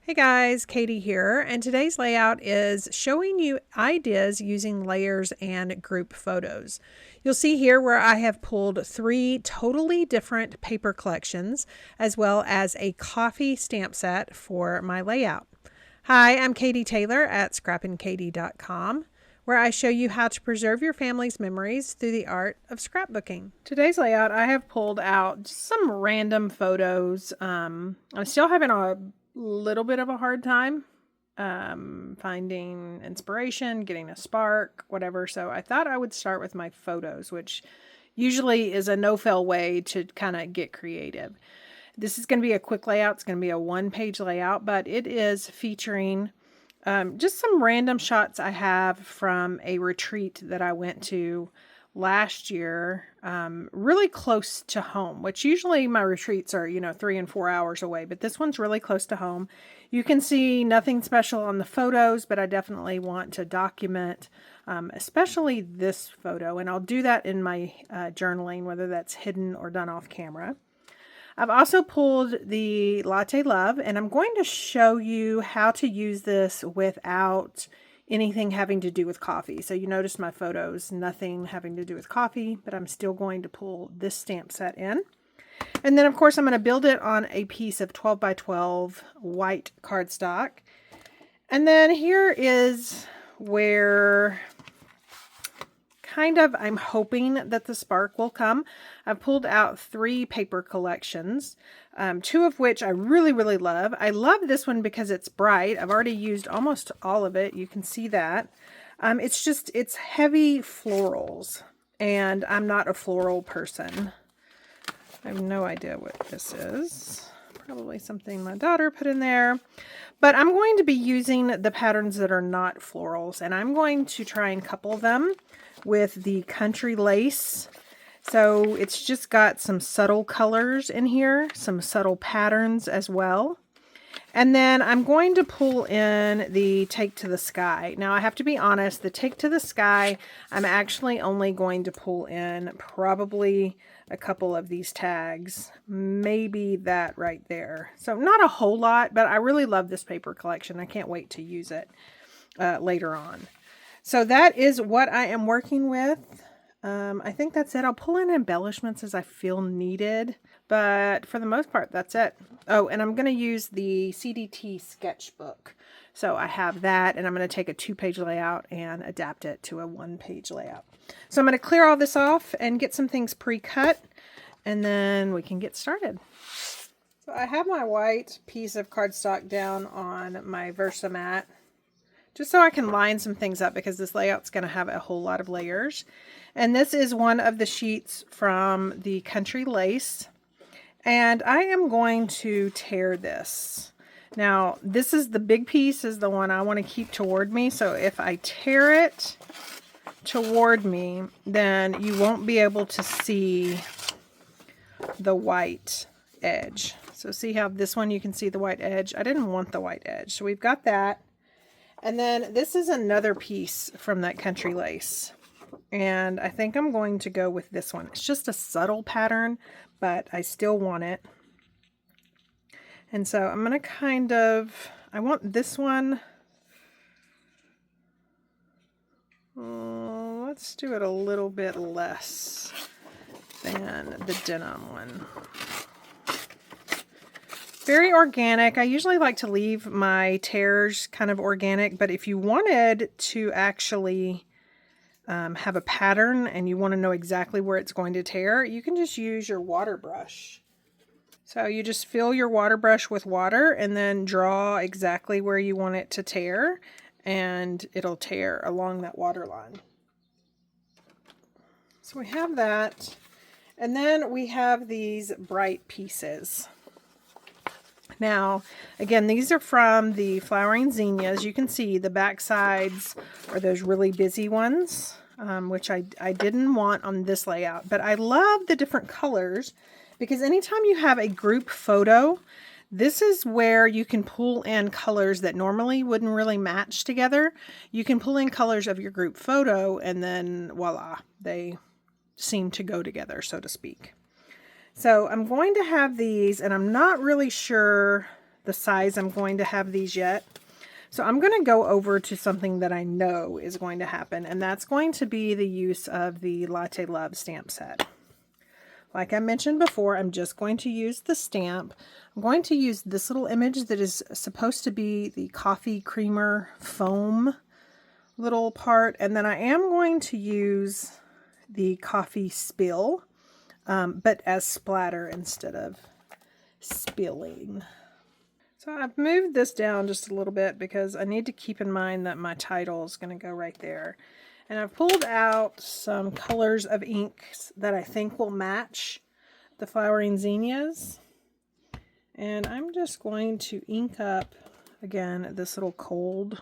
Hey guys, Katie here, and today's layout is showing you ideas using layers and group photos. You'll see here where I have pulled 3 totally different paper collections, as well as a coffee stamp set for my layout. Hi, I'm Katie Taylor at scrappinkaty.com, where I show you how to preserve your family's memories through the art of scrapbooking. Today's layout, I have pulled out just some random photos. I'm still having a little bit of a hard time finding inspiration, getting a spark, whatever. So I thought I would start with my photos, which usually is a no-fail way to kind of get creative. This is going to be a quick layout. It's going to be a one-page layout, but it is featuring just some random shots I have from a retreat that I went to last year, really close to home, which usually my retreats are, 3 and 4 hours away, but this one's really close to home. You can see nothing special on the photos, but I definitely want to document, especially this photo, and I'll do that in my journaling, whether that's hidden or done off camera. I've also pulled the Latte Love, and I'm going to show you how to use this without anything having to do with coffee. So you notice my photos, nothing having to do with coffee, but I'm still going to pull this stamp set in. And then of course I'm going to build it on a piece of 12 by 12 white cardstock. And then here is where I'm hoping that the spark will come. I've pulled out 3 paper collections, 2 of which I really, really love. I love this one because it's bright. I've already used almost all of it. You can see that. It's heavy florals, and I'm not a floral person. I have no idea what this is. Probably something my daughter put in there. But I'm going to be using the patterns that are not florals, and I'm going to try and couple them with the country lace. So it's just got some subtle colors in here, some subtle patterns as well. And then I'm going to pull in the Take to the Sky. Now I have to be honest, the Take to the Sky, I'm actually only going to pull in probably a couple of these tags, maybe that right there. So not a whole lot, but I really love this paper collection. I can't wait to use it later on. So that is what I am working with. I think that's it. I'll pull in embellishments as I feel needed, but for the most part, that's it. Oh, and I'm going to use the CDT sketchbook. So I have that, and I'm going to take a 2-page layout and adapt it to a 1-page layout. So I'm going to clear all this off and get some things pre-cut, and then we can get started. So I have my white piece of cardstock down on my Versamat, just so I can line some things up because this layout's going to have a whole lot of layers. And this is one of the sheets from the Country Lace. And I am going to tear this. Now, this is the big piece, is the one I want to keep toward me. So if I tear it toward me, then you won't be able to see the white edge. So see how this one you can see the white edge? I didn't want the white edge. So we've got that. And then this is another piece from that Country Lace. And I think I'm going to go with this one. It's just a subtle pattern, but I still want it. And so I'm going to I want this one. Let's do it a little bit less than the denim one. Very organic. I usually like to leave my tears kind of organic, but if you wanted to actually have a pattern and you want to know exactly where it's going to tear, you can just use your water brush. So you just fill your water brush with water and then draw exactly where you want it to tear, and it'll tear along that water line. So we have that, and then we have these bright pieces. Now, again, these are from the Flowering Zinnias. You can see the back sides are those really busy ones, which I didn't want on this layout. But I love the different colors because anytime you have a group photo, this is where you can pull in colors that normally wouldn't really match together. You can pull in colors of your group photo, and then voila, they seem to go together, so to speak. So I'm going to have these, and I'm not really sure the size I'm going to have these yet. So I'm going to go over to something that I know is going to happen, and that's going to be the use of the Latte Love stamp set. Like I mentioned before, I'm just going to use the stamp. I'm going to use this little image that is supposed to be the coffee creamer foam little part, and then I am going to use the coffee spill, but as splatter instead of spilling. So I've moved this down just a little bit because I need to keep in mind that my title is going to go right there. And I've pulled out some colors of inks that I think will match the flowering zinnias. And I'm just going to ink up, again, this little cold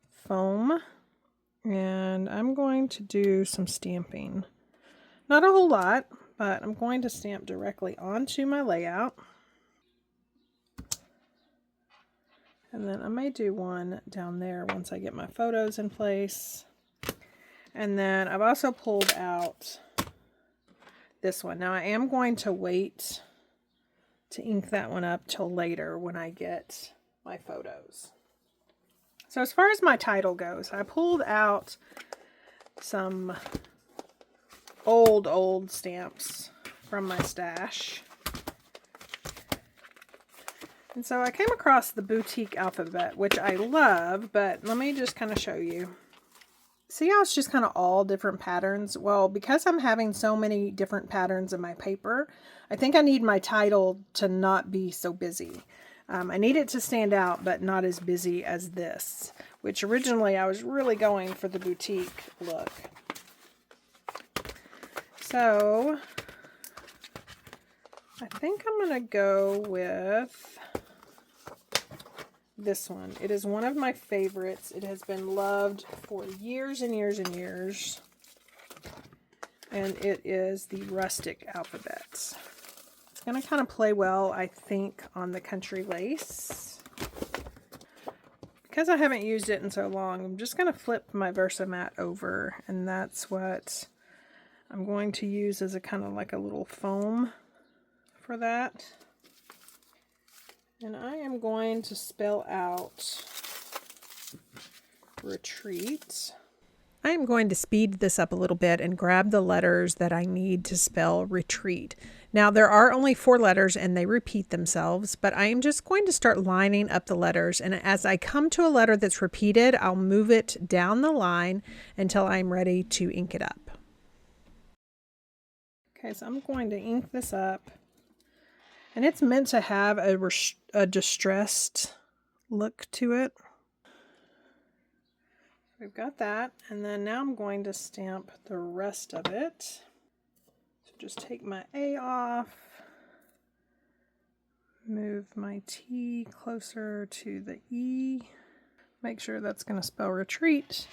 foam. And I'm going to do some stamping. Not a whole lot, but I'm going to stamp directly onto my layout. And then I may do one down there once I get my photos in place. And then I've also pulled out this one. Now I am going to wait to ink that one up till later when I get my photos. So as far as my title goes, I pulled out some old stamps from my stash. And so I came across the boutique alphabet, which I love, but let me just kind of show you. See how it's just kind of all different patterns? Well, because I'm having so many different patterns in my paper, I think I need my title to not be so busy. I need it to stand out, but not as busy as this, which originally I was really going for the boutique look. So I think I'm going to go with this one. It is one of my favorites. It has been loved for years and years and years. And it is the rustic alphabet. It's going to kind of play well, I think, on the country lace. Because I haven't used it in so long, I'm just going to flip my Versamat over, and that's what I'm going to use as a kind of like a little foam for that. And I am going to spell out retreat. I am going to speed this up a little bit and grab the letters that I need to spell retreat. Now there are only 4 letters and they repeat themselves, but I am just going to start lining up the letters, and as I come to a letter that's repeated, I'll move it down the line until I'm ready to ink it up. Okay, so I'm going to ink this up. And it's meant to have a distressed look to it. We've got that. And then now I'm going to stamp the rest of it. So just take my A off. Move my T closer to the E. Make sure that's going to spell retreat.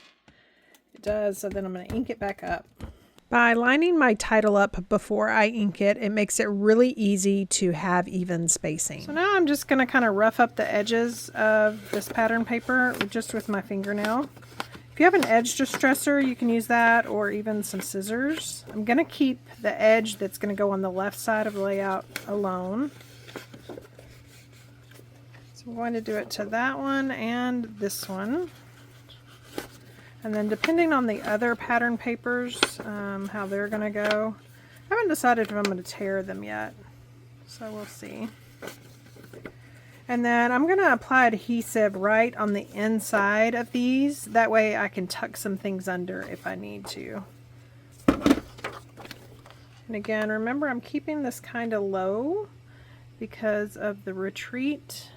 It does, so then I'm going to ink it back up. By lining my title up before I ink it, it makes it really easy to have even spacing. So now I'm just going to kind of rough up the edges of this pattern paper just with my fingernail. If you have an edge distresser, you can use that, or even some scissors. I'm going to keep the edge that's going to go on the left side of the layout alone. So I'm going to do it to that one and this one. And then depending on the other pattern papers, how they're going to go. I haven't decided if I'm going to tear them yet, so we'll see. And then I'm going to apply adhesive right on the inside of these. That way I can tuck some things under if I need to. And again, remember I'm keeping this kind of low because of the retreat.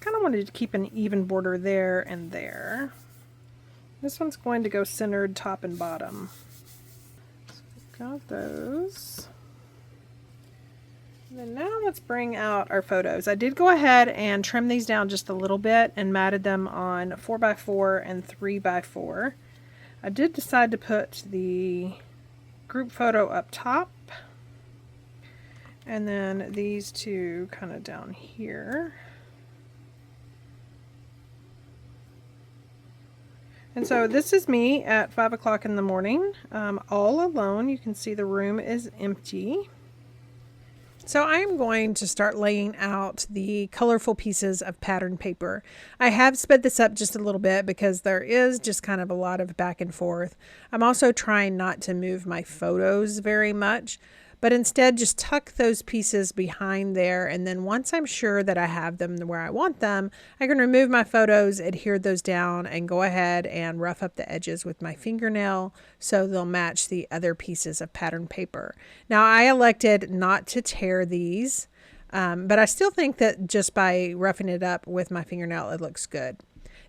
Kind of wanted to keep an even border there and there. This one's going to go centered top and bottom. So we've got those. And then now let's bring out our photos. I did go ahead and trim these down just a little bit and matted them on 4x4 and 3x4. I did decide to put the group photo up top, and then these two kind of down here. And so this is me at 5 o'clock in the morning, all alone. You can see the room is empty. So I'm going to start laying out the colorful pieces of pattern paper. I have sped this up just a little bit because there is just kind of a lot of back and forth. I'm also trying not to move my photos very much, but instead just tuck those pieces behind there, and then once I'm sure that I have them where I want them, I can remove my photos, adhere those down, and go ahead and rough up the edges with my fingernail so they'll match the other pieces of pattern paper. Now I elected not to tear these, but I still think that just by roughing it up with my fingernail it looks good.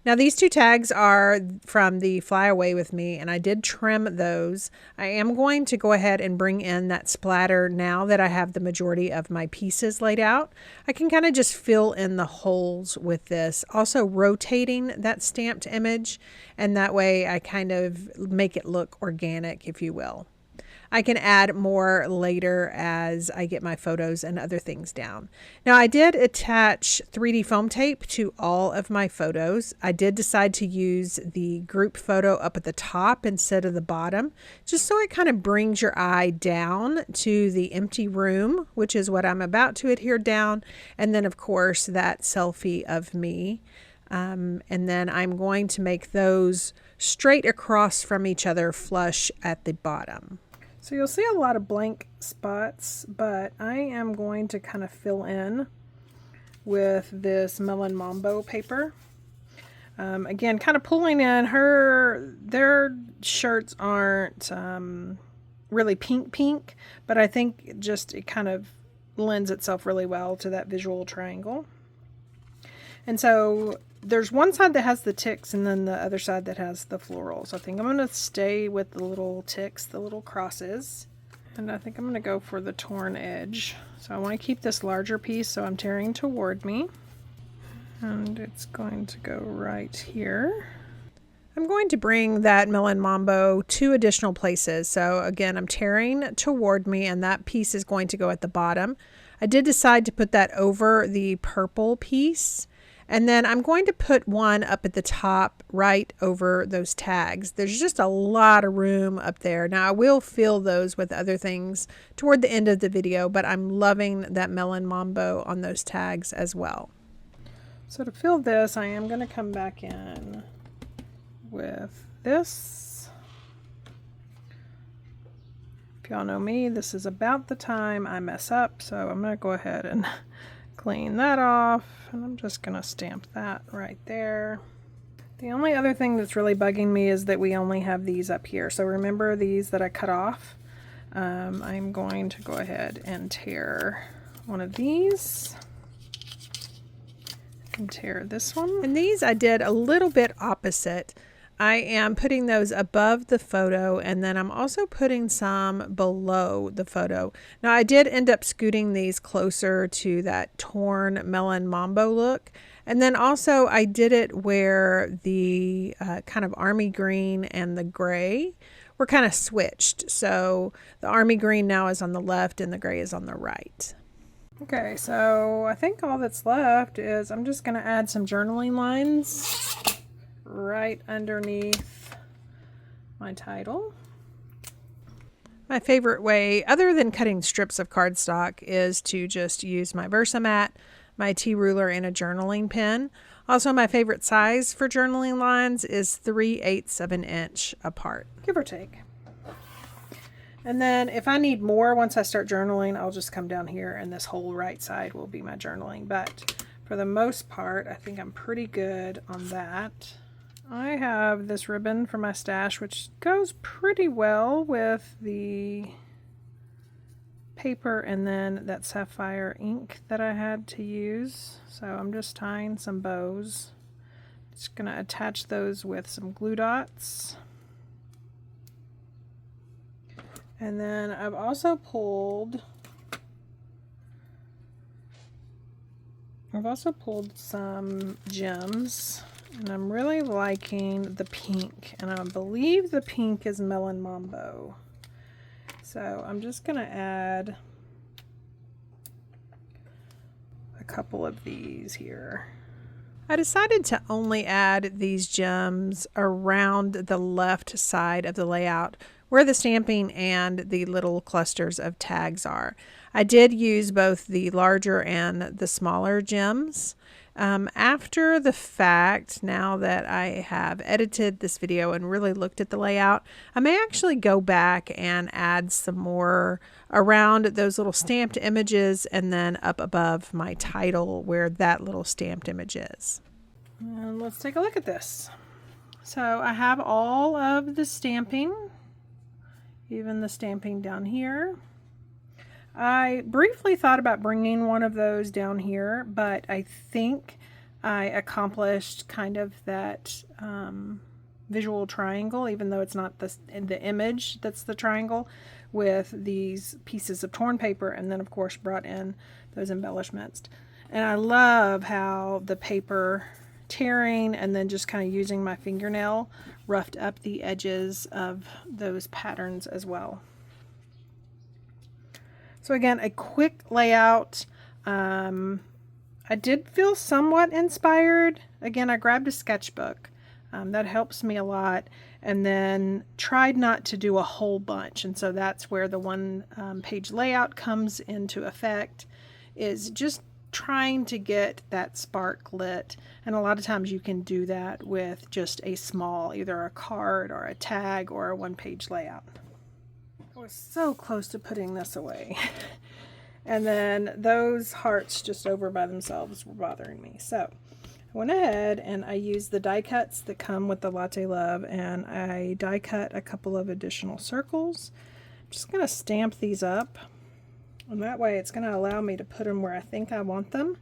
Now these two tags are from the Fly Away With Me, and I did trim those. I am going to go ahead and bring in that splatter now that I have the majority of my pieces laid out. I can kind of just fill in the holes with this, also rotating that stamped image, and that way I kind of make it look organic, if you will. I can add more later as I get my photos and other things down. Now I did attach 3D foam tape to all of my photos. I did decide to use the group photo up at the top instead of the bottom, just so it kind of brings your eye down to the empty room, which is what I'm about to adhere down. And then of course that selfie of me. And then I'm going to make those straight across from each other, flush at the bottom. So you'll see a lot of blank spots, but I am going to kind of fill in with this Melon Mambo paper. Again, kind of pulling in their shirts aren't really pink, but I think just it kind of lends itself really well to that visual triangle. And so there's one side that has the ticks and then the other side that has the florals. I think I'm going to stay with the little ticks, the little crosses. And I think I'm going to go for the torn edge. So I want to keep this larger piece, so I'm tearing toward me. And it's going to go right here. I'm going to bring that Melon Mambo 2 additional places. So again, I'm tearing toward me, and that piece is going to go at the bottom. I did decide to put that over the purple piece. And then I'm going to put one up at the top right over those tags. There's just a lot of room up there. Now I will fill those with other things toward the end of the video, but I'm loving that Melon Mambo on those tags as well. So to fill this, I am going to come back in with this. If y'all know me, this is about the time I mess up, so I'm going to go ahead and clean that off, and I'm just going to stamp that right there. The only other thing that's really bugging me is that we only have these up here. So remember these that I cut off? I'm going to go ahead and tear one of these and tear this one. And these I did a little bit opposite. I am putting those above the photo, and then I'm also putting some below the photo. Now I did end up scooting these closer to that torn Melon Mambo look. And then also I did it where the kind of army green and the gray were kind of switched. So the army green now is on the left and the gray is on the right. Okay, so I think all that's left is I'm just going to add some journaling lines right underneath my title. My favorite way, other than cutting strips of cardstock, is to just use my Versamat, my T-ruler, and a journaling pen. Also, my favorite size for journaling lines is 3/8 of an inch apart, give or take. And then if I need more once I start journaling, I'll just come down here and this whole right side will be my journaling. But for the most part, I think I'm pretty good on that. I have this ribbon for my stash, which goes pretty well with the paper and then that sapphire ink that I had to use. So I'm just tying some bows. Just going to attach those with some glue dots. And then I've also pulled some gems. And I'm really liking the pink, and I believe the pink is Melon Mambo. So I'm just going to add a couple of these here. I decided to only add these gems around the left side of the layout where the stamping and the little clusters of tags are. I did use both the larger and the smaller gems. After the fact, now that I have edited this video and really looked at the layout, I may actually go back and add some more around those little stamped images and then up above my title where that little stamped image is. And let's take a look at this. So I have all of the stamping, even the stamping down here. I briefly thought about bringing one of those down here, but I think I accomplished kind of that visual triangle, even though it's not the image that's the triangle, with these pieces of torn paper, and then of course brought in those embellishments. And I love how the paper tearing and then just kind of using my fingernail roughed up the edges of those patterns as well. So again, a quick layout. I did feel somewhat inspired. Again, I grabbed a sketchbook. That helps me a lot. And then tried not to do a whole bunch. And so that's where the one page layout comes into effect, is just trying to get that spark lit. And a lot of times you can do that with just a small, either a card or a tag or a one-page layout. I was so close to putting this away. And then those hearts just over by themselves were bothering me. So I went ahead and I used the die cuts that come with the Latte Love, and I die cut a couple of additional circles. I'm just going to stamp these up, and that way it's going to allow me to put them where I think I want them,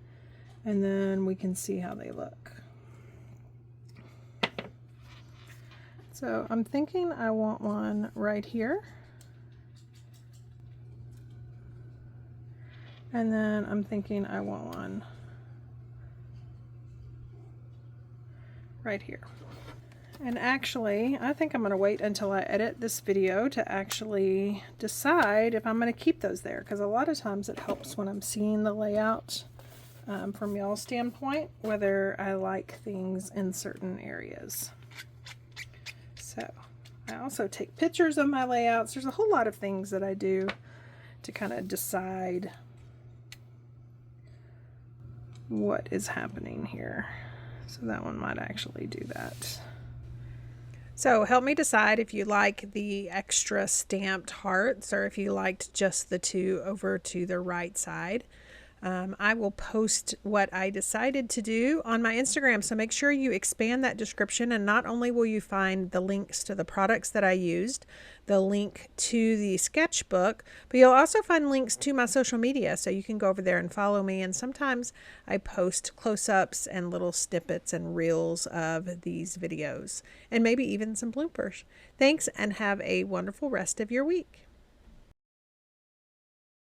and then we can see how they look. So I'm thinking I want one right here. And then I'm thinking I want one right here. And actually, I think I'm going to wait until I edit this video to actually decide if I'm going to keep those there, because a lot of times it helps when I'm seeing the layout from y'all's standpoint, whether I like things in certain areas. So I also take pictures of my layouts. There's a whole lot of things that I do to kind of decide what is happening here. So that one might actually do that. So help me decide if you like the extra stamped hearts or if you liked just the two over to the right side. I will post what I decided to do on my Instagram, so make sure you expand that description, and not only will you find the links to the products that I used, the link to the sketchbook, but you'll also find links to my social media, so you can go over there and follow me. And sometimes I post close-ups and little snippets and reels of these videos, and maybe even some bloopers. Thanks, and have a wonderful rest of your week.